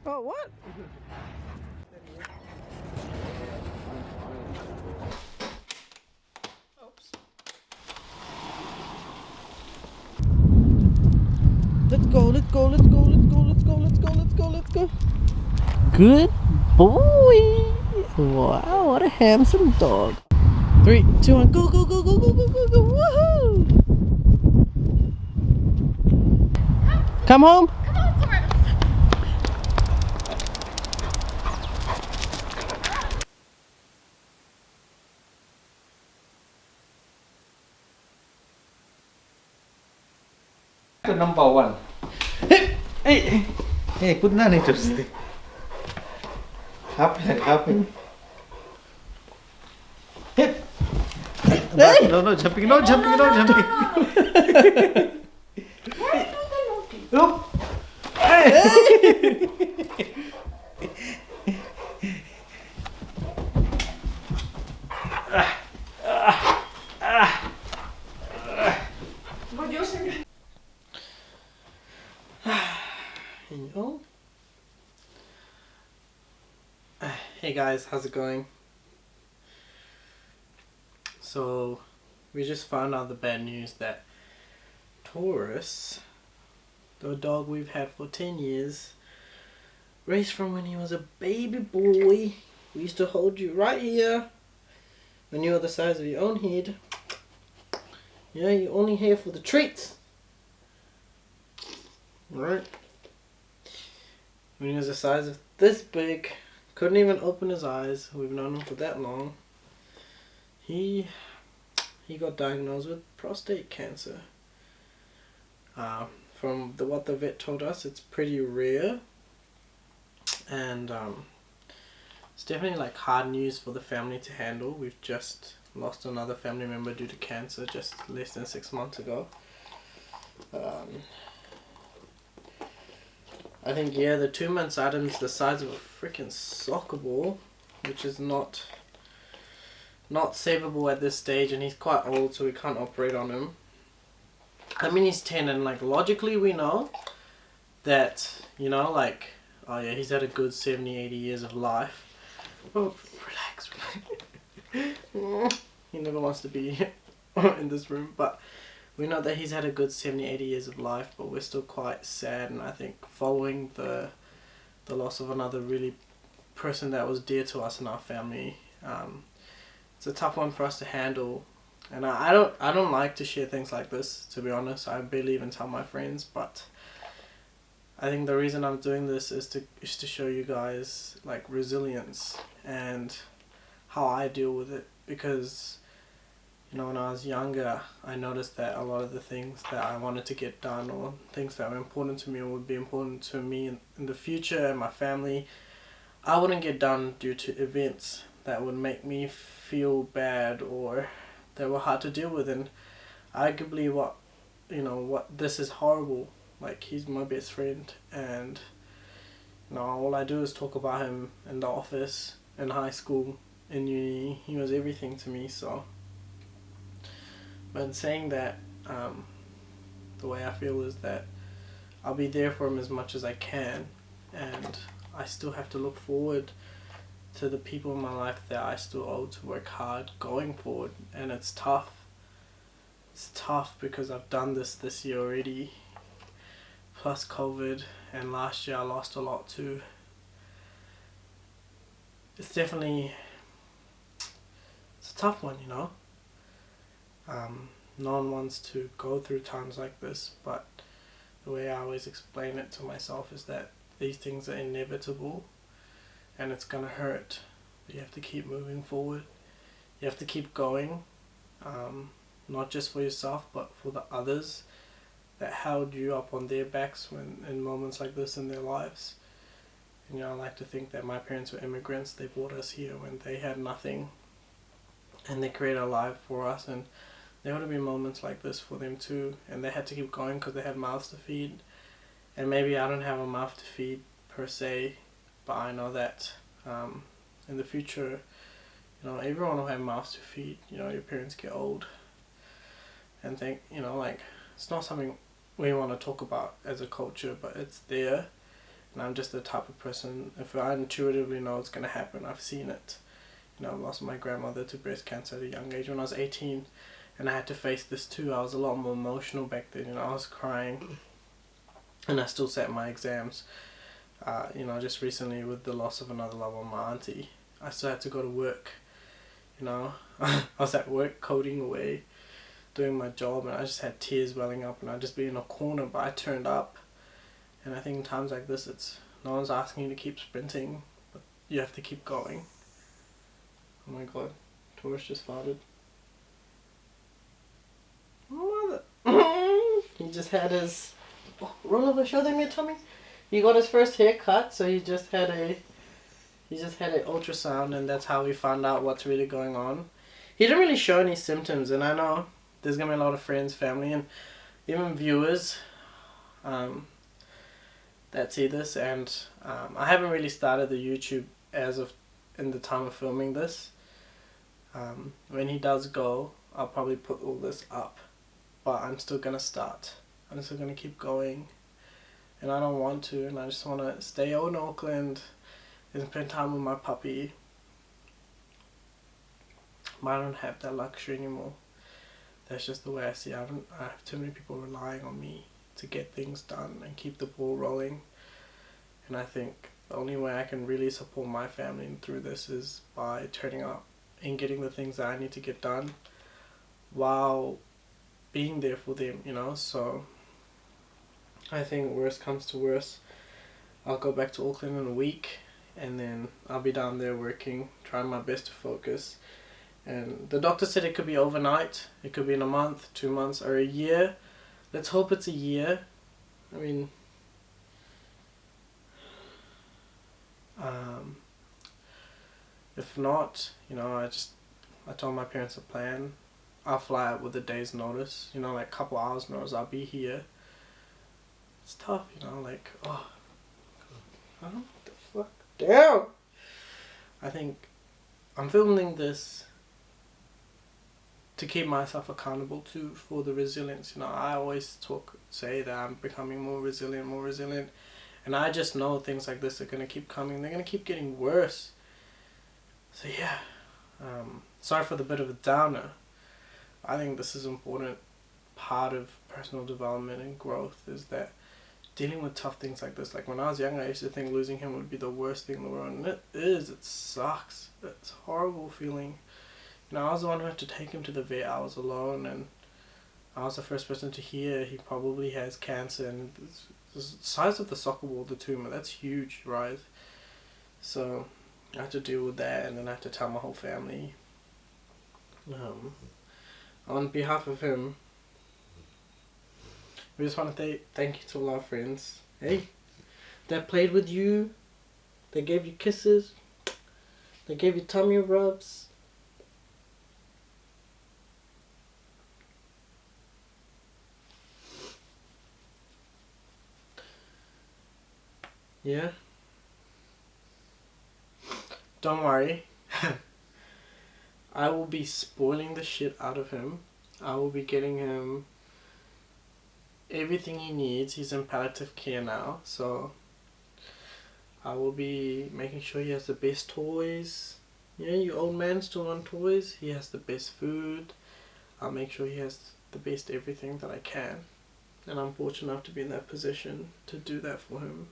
Oh, what? Oops. Let's go, let's go, let's go, let's go, let's go, let's go, let's go, let's go. Good boy. Wow, what a handsome dog. 3, 2, 1, go, go, go, go, go, go, go, go. Woohoo! Come home. Come on, Taurus. To number one. Hey, hey, good night, interesting. Happy. Hip. Hey! No, jumping, no jumping. Look. Hey. Hey guys, how's it going? So, we just found out the bad news that Taurus, the dog we've had for 10 years, raised from when he was a baby boy. We used to hold you right here when you were the size of your own head. Yeah, you're only here for the treats. Right? When he was the size of this big, couldn't even open his eyes. We've known him for that long. He got diagnosed with prostate cancer. From what the vet told us, it's pretty rare, and it's definitely like hard news for the family to handle. We've just lost another family member due to cancer just less than 6 months ago. I think, yeah, the 2 months item's the size of a freaking soccer ball, which is not savable at this stage, and he's quite old, so we can't operate on him. I mean, he's 10, and like logically we know that, you know, like, oh yeah, he's had a good 70, 80 years of life. Oh, relax. He never wants to be in this room, but we know that he's had a good 70, 80 years of life, but we're still quite sad, and I think following the loss of another really person that was dear to us in our family, it's a tough one for us to handle. And I don't like to share things like this, to be honest. I barely even tell my friends, but I think the reason I'm doing this is to show you guys like resilience and how I deal with it, because you know, when I was younger, I noticed that a lot of the things that I wanted to get done, or things that were important to me or would be important to me in the future and my family, I wouldn't get done due to events that would make me feel bad or that were hard to deal with. And arguably what this is horrible. Like, he's my best friend, and you know, all I do is talk about him in the office, in high school, in uni. He was everything to me. So, but in saying that, the way I feel is that I'll be there for him as much as I can, and I still have to look forward to the people in my life that I still owe to work hard going forward. And it's tough. It's tough because I've done this year already, plus COVID, and last year I lost a lot too. It's a tough one, you know. No one wants to go through times like this, but the way I always explain it to myself is that these things are inevitable, and it's gonna hurt. But you have to keep moving forward. You have to keep going, not just for yourself, but for the others that held you up on their backs when in moments like this in their lives. And, you know, I like to think that my parents were immigrants. They brought us here when they had nothing, and they created a life for us, and there would have been moments like this for them too, and they had to keep going because they had mouths to feed. And maybe I don't have a mouth to feed per se, but I know that in the future, you know, everyone will have mouths to feed. You know, your parents get old, and think, you know, like, it's not something we want to talk about as a culture, but it's there, And I'm just the type of person, if I intuitively know it's going to happen, I've seen it. You know, I lost my grandmother to breast cancer at a young age when I was 18, and I had to face this too. I was a lot more emotional back then, you know, I was crying, and I still sat my exams. You know, just recently with the loss of another loved one, my auntie, I still had to go to work, you know. I was at work coding away, doing my job, and I just had tears welling up, and I'd just be in a corner, but I turned up. And I think in times like this, it's no one's asking you to keep sprinting, but you have to keep going. Oh my god, Taurus just farted. Mother. He just had his roll over, show them your tummy. He got his first haircut, so he just had an ultrasound, and that's how we found out what's really going on. He didn't really show any symptoms, and I know there's gonna be a lot of friends, family, and even viewers that see this, and I haven't really started the YouTube as of in the time of filming this. When he does go, I'll probably put all this up, but I'm still gonna start. I'm still gonna keep going, and I don't want to, and I just want to stay in Auckland and spend time with my puppy. But I don't have that luxury anymore. That's just the way I see it. I have too many people relying on me to get things done and keep the ball rolling. And I think the only way I can really support my family through this is by turning up and getting the things that I need to get done while being there for them, you know. So I think worst comes to worst, I'll go back to Auckland in a week, and then I'll be down there working, trying my best to focus. And the doctor said it could be overnight, it could be in a month, 2 months, or a year. Let's hope it's a year. I mean, if not, you know, I told my parents a plan. I'll fly out with a day's notice, you know, like a couple hours notice, I'll be here. It's tough, you know, like, oh, what the fuck, damn! I think I'm filming this to keep myself accountable to for the resilience. You know, I always say that I'm becoming more resilient, and I just know things like this are gonna keep coming. They're gonna keep getting worse. So yeah, sorry for the bit of a downer. I think this is an important part of personal development and growth, is that dealing with tough things like this. Like when I was younger, I used to think losing him would be the worst thing in the world, and it is. It sucks. It's a horrible feeling. You know, I was the one who had to take him to the vet. I was alone, and I was the first person to hear he probably has cancer, and it's the size of the soccer ball, the tumor, that's huge, right? So I had to deal with that, and then I had to tell my whole family. On behalf of him, we just want to thank you to all our friends. Hey, that played with you, they gave you kisses, they gave you tummy rubs. Yeah. Don't worry. I will be spoiling the shit out of him. I will be getting him everything he needs. He's in palliative care now, so I will be making sure he has the best toys. Yeah, you old man still want toys? He has the best food. I'll make sure he has the best everything that I can. And I'm fortunate enough to be in that position to do that for him.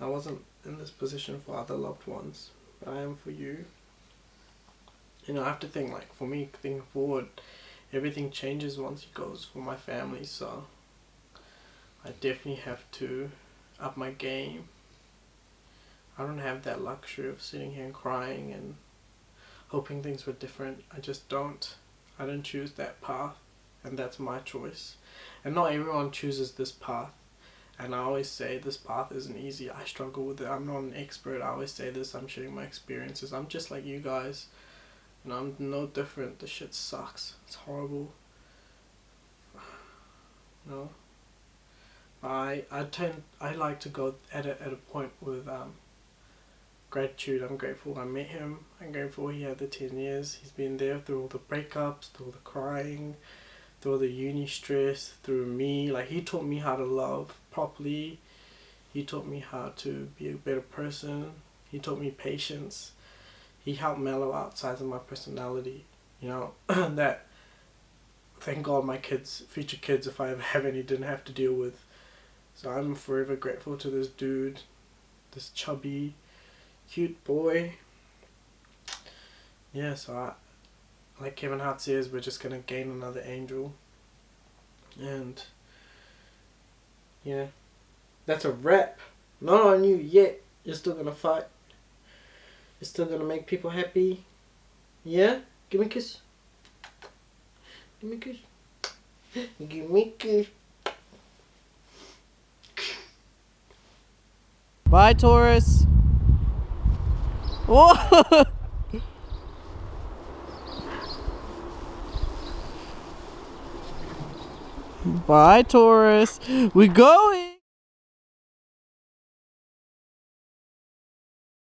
I wasn't in this position for other loved ones, but I am for you. You know, I have to think, like, for me, thinking forward, everything changes once he goes for my family, so I definitely have to up my game. I don't have that luxury of sitting here and crying and hoping things were different. I just don't. I don't choose that path, and that's my choice. And not everyone chooses this path. And I always say this path isn't easy. I struggle with it. I'm not an expert. I always say this. I'm sharing my experiences. I'm just like you guys. You know, I'm no different. The shit sucks. It's horrible. You know? I like to go at a point with gratitude. I'm grateful I met him. I'm grateful he had the 10 years. He's been there through all the breakups, through all the crying, through all the uni stress, through me. Like, he taught me how to love properly. He taught me how to be a better person. He taught me patience. He helped mellow out sides of my personality. You know, that, thank God, my kids, future kids, if I ever have any, didn't have to deal with. So I'm forever grateful to this dude, this chubby, cute boy. Yeah, so like Kevin Hart says, we're just gonna gain another angel. And yeah, that's a wrap. Not on you yet. You're still gonna fight. You're still gonna make people happy. Yeah? Give me a kiss. Give me a kiss. Give me a kiss. Bye, Taurus. Whoa! Bye, Taurus. We going.